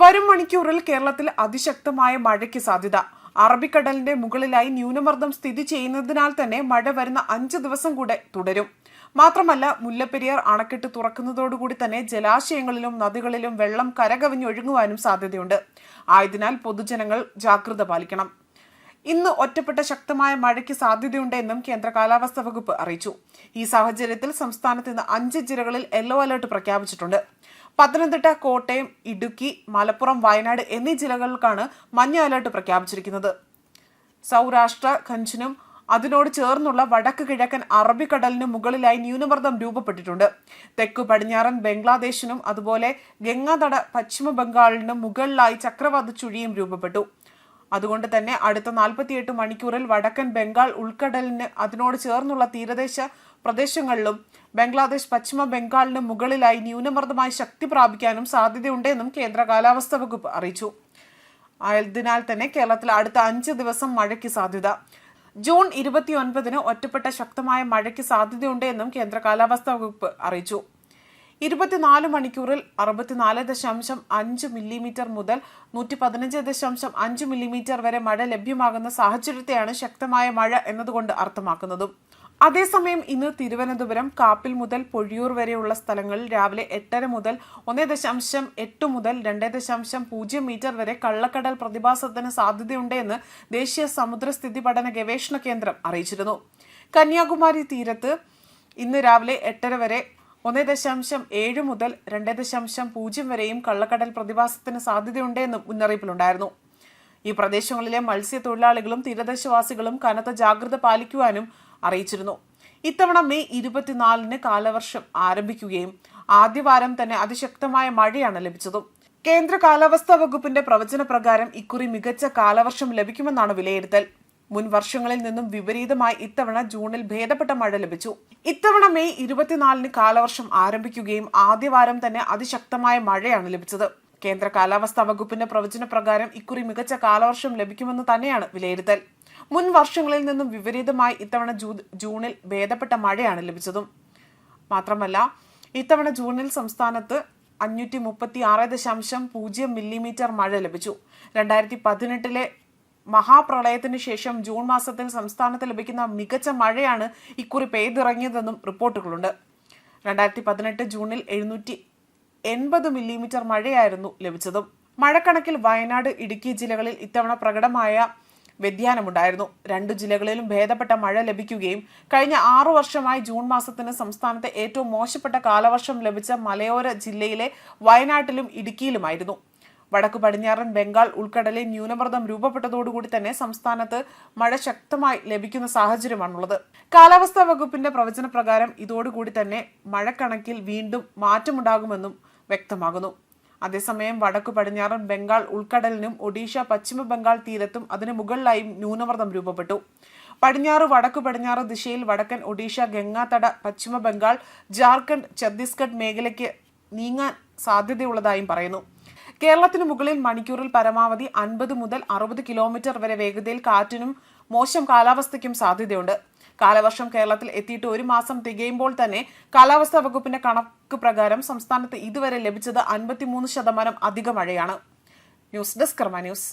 വരും മണിക്കൂറിൽ കേരളത്തിൽ അതിശക്തമായ മഴയ്ക്ക് സാധ്യത. അറബിക്കടലിന്റെ മുകളിലായി ന്യൂനമർദ്ദം സ്ഥിതി ചെയ്യുന്നതിനാൽ തന്നെ മഴ വരുന്ന 5 ദിവസം കൂടെ തുടരും. മാത്രമല്ല, മുല്ലപ്പെരിയാർ അണക്കെട്ട് തുറക്കുന്നതോടുകൂടി തന്നെ ജലാശയങ്ങളിലും നദികളിലും വെള്ളം കരകവിഞ്ഞൊഴുകുവാനും സാധ്യതയുണ്ട്. ആയതിനാൽ പൊതുജനങ്ങൾ ജാഗ്രത പാലിക്കണം. ഇന്ന് ഒറ്റപ്പെട്ട ശക്തമായ മഴയ്ക്ക് സാധ്യതയുണ്ട് എന്നും കേന്ദ്ര കാലാവസ്ഥാ വകുപ്പ് അറിയിച്ചു. ഈ സാഹചര്യത്തിൽ സംസ്ഥാനത്ത് ഇന്ന് 5 ജില്ലകളിൽ യെല്ലോ അലർട്ട് പ്രഖ്യാപിച്ചിട്ടുണ്ട്. പത്തനംതിട്ട, കോട്ടയം, ഇടുക്കി, മലപ്പുറം, വയനാട് എന്നീ ജില്ലകൾക്കാണ് മഞ്ഞ അലർട്ട് പ്രഖ്യാപിച്ചിരിക്കുന്നത്. സൗരാഷ്ട്ര, കച്ഛിനും അതിനോട് ചേർന്നുള്ള വടക്ക് കിഴക്കൻ അറബിക്കടലിന് മുകളിലായി ന്യൂനമർദ്ദം രൂപപ്പെട്ടിട്ടുണ്ട്. തെക്കു പടിഞ്ഞാറൻ ബംഗ്ലാദേശിനും അതുപോലെ ഗംഗാതട പശ്ചിമ ബംഗാളിനും മുകളിലായി ചക്രവാത ചുഴിയും രൂപപ്പെട്ടു. അതുകൊണ്ട് തന്നെ അടുത്ത 48 മണിക്കൂറിൽ വടക്കൻ ബംഗാൾ ഉൾക്കടലിന് അതിനോട് ചേർന്നുള്ള തീരദേശ പ്രദേശങ്ങളിലും ബംഗ്ലാദേശ് പശ്ചിമ ബംഗാളിന് മുകളിലായി ന്യൂനമർദ്ദമായി ശക്തി പ്രാപിക്കാനും സാധ്യതയുണ്ടെന്നും കേന്ദ്ര കാലാവസ്ഥാ വകുപ്പ് അറിയിച്ചു. അതിനാൽ തന്നെ കേരളത്തിൽ അടുത്ത 5 ദിവസം മഴയ്ക്ക് സാധ്യത. ജൂൺ 29-ന് ഒറ്റപ്പെട്ട ശക്തമായ മഴയ്ക്ക് സാധ്യതയുണ്ട് എന്നും കേന്ദ്ര കാലാവസ്ഥാ വകുപ്പ് അറിയിച്ചു. 24 മണിക്കൂറിൽ 64.5 മില്ലിമീറ്റർ മുതൽ 115.5 മില്ലിമീറ്റർ വരെ മഴ ലഭ്യമാകുന്ന സാഹചര്യത്തെയാണ് ശക്തമായ മഴ എന്നതുകൊണ്ട് അർത്ഥമാക്കുന്നതും. അതേസമയം ഇന്ന് തിരുവനന്തപുരം, കാപ്പിൽ മുതൽ പൊഴിയൂർ വരെയുള്ള സ്ഥലങ്ങളിൽ രാവിലെ 8:30 മുതൽ 1.8 മുതൽ 2.0 മീറ്റർ വരെ കള്ളക്കടൽ പ്രതിഭാസത്തിന് സാധ്യതയുണ്ട് എന്ന് ദേശീയ സമുദ്രസ്ഥിതി പഠന ഗവേഷണ കേന്ദ്രം അറിയിച്ചിരുന്നു. കന്യാകുമാരി തീരത്ത് ഇന്ന് രാവിലെ 8:30 വരെ 1.7 മുതൽ 2.0 വരെയും കള്ളക്കടൽ പ്രതിഭാസത്തിന് സാധ്യതയുണ്ടെന്നും മുന്നറിയിപ്പിലുണ്ടായിരുന്നു. ഈ പ്രദേശങ്ങളിലെ മത്സ്യത്തൊഴിലാളികളും തീരദേശവാസികളും കനത്ത ജാഗ്രത പാലിക്കുവാനും അറിയിച്ചിരുന്നു. ഇത്തവണ മെയ് 24-ന് കാലവർഷം ആരംഭിക്കുകയും ആദ്യവാരം തന്നെ അതിശക്തമായ മഴയാണ് ലഭിച്ചതും. കേന്ദ്ര കാലാവസ്ഥാ വകുപ്പിന്റെ പ്രവചന പ്രകാരം ഇക്കുറി മികച്ച കാലവർഷം ലഭിക്കുമെന്നാണ് വിലയിരുത്തൽ. മുൻ വർഷങ്ങളിൽ നിന്നും വിപരീതമായി ഇത്തവണ ജൂണിൽ ഭേദപ്പെട്ട മഴ ലഭിച്ചു. ഇത്തവണ മെയ് 24-ന് കാലവർഷം ആരംഭിക്കുകയും ആദ്യവാരം തന്നെ അതിശക്തമായ മഴയാണ് ലഭിച്ചത്. കേന്ദ്ര കാലാവസ്ഥാ വകുപ്പിന്റെ പ്രവചന പ്രകാരം ഇക്കുറി മികച്ച കാലവർഷം ലഭിക്കുമെന്ന് തന്നെയാണ് വിലയിരുത്തൽ. മുൻ വർഷങ്ങളിൽ നിന്നും വിപരീതമായി ഇത്തവണ ജൂണിൽ ഭേദപ്പെട്ട മഴയാണ് ലഭിച്ചതും. മാത്രമല്ല, ഇത്തവണ ജൂണിൽ സംസ്ഥാനത്ത് 536.0 മില്ലിമീറ്റർ മഴ ലഭിച്ചു. 2018-ലെ മഹാപ്രളയത്തിന് ശേഷം ജൂൺ മാസത്തിൽ സംസ്ഥാനത്ത് ലഭിക്കുന്ന മികച്ച മഴയാണ് ഇക്കുറി പെയ്തിറങ്ങിയതെന്നും റിപ്പോർട്ടുകളുണ്ട്. 2018 ജൂണിൽ 780 മില്ലിമീറ്റർ മഴയായിരുന്നു ലഭിച്ചതും. മഴക്കണക്കിൽ വയനാട്, ഇടുക്കി ജില്ലകളിൽ ഇത്തവണ പ്രകടമായ വ്യതിയാനമുണ്ടായിരുന്നു. 2 ജില്ലകളിലും ഭേദപ്പെട്ട മഴ ലഭിക്കുകയും കഴിഞ്ഞ 6 വർഷമായി ജൂൺ മാസത്തിന് സംസ്ഥാനത്തെ ഏറ്റവും മോശപ്പെട്ട കാലവർഷം ലഭിച്ച മലയോര ജില്ലയിലെ വയനാട്ടിലും ഇടുക്കിയിലുമായിരുന്നു. വടക്കു പടിഞ്ഞാറൻ ബംഗാൾ ഉൾക്കടലിൽ ന്യൂനമർദ്ദം രൂപപ്പെട്ടതോടുകൂടി തന്നെ സംസ്ഥാനത്ത് മഴ ശക്തമായി ലഭിക്കുന്ന സാഹചര്യമാണുള്ളത്. കാലാവസ്ഥാ വകുപ്പിന്റെ പ്രവചന പ്രകാരം ഇതോടുകൂടി തന്നെ മഴക്കണക്കിൽ വീണ്ടും മാറ്റമുണ്ടാകുമെന്നും വ്യക്തമാകുന്നു. അതേസമയം വടക്കു പടിഞ്ഞാറൻ ബംഗാൾ ഉൾക്കടലിനും ഒഡീഷ പശ്ചിമ ബംഗാൾ തീരത്തും അതിന് മുകളിലായും ന്യൂനമർദ്ദം രൂപപ്പെട്ടു. പടിഞ്ഞാറ് വടക്കു പടിഞ്ഞാറ് ദിശയിൽ വടക്കൻ ഒഡീഷ, ഗംഗാതട, പശ്ചിമ ബംഗാൾ, ജാർഖണ്ഡ്, ഛത്തീസ്ഗഡ് മേഖലയ്ക്ക് നീങ്ങാൻ സാധ്യതയുള്ളതായും പറയുന്നു. കേരളത്തിന് മുകളിൽ മണിക്കൂറിൽ പരമാവധി 50 മുതൽ 60 കിലോമീറ്റർ വരെ വേഗതയിൽ കാറ്റിനും മോശം കാലാവസ്ഥയ്ക്കും സാധ്യതയുണ്ട്. കാലവർഷം കേരളത്തിൽ എത്തിയിട്ട് 1 മാസം തികയുമ്പോൾ തന്നെ കാലാവസ്ഥാ വകുപ്പിന്റെ കണക്ക് പ്രകാരം സംസ്ഥാനത്ത് ഇതുവരെ ലഭിച്ചത് 53% അധിക മഴയാണ്. ന്യൂസ് ഡെസ്ക് കർമ്മ ന്യൂസ്.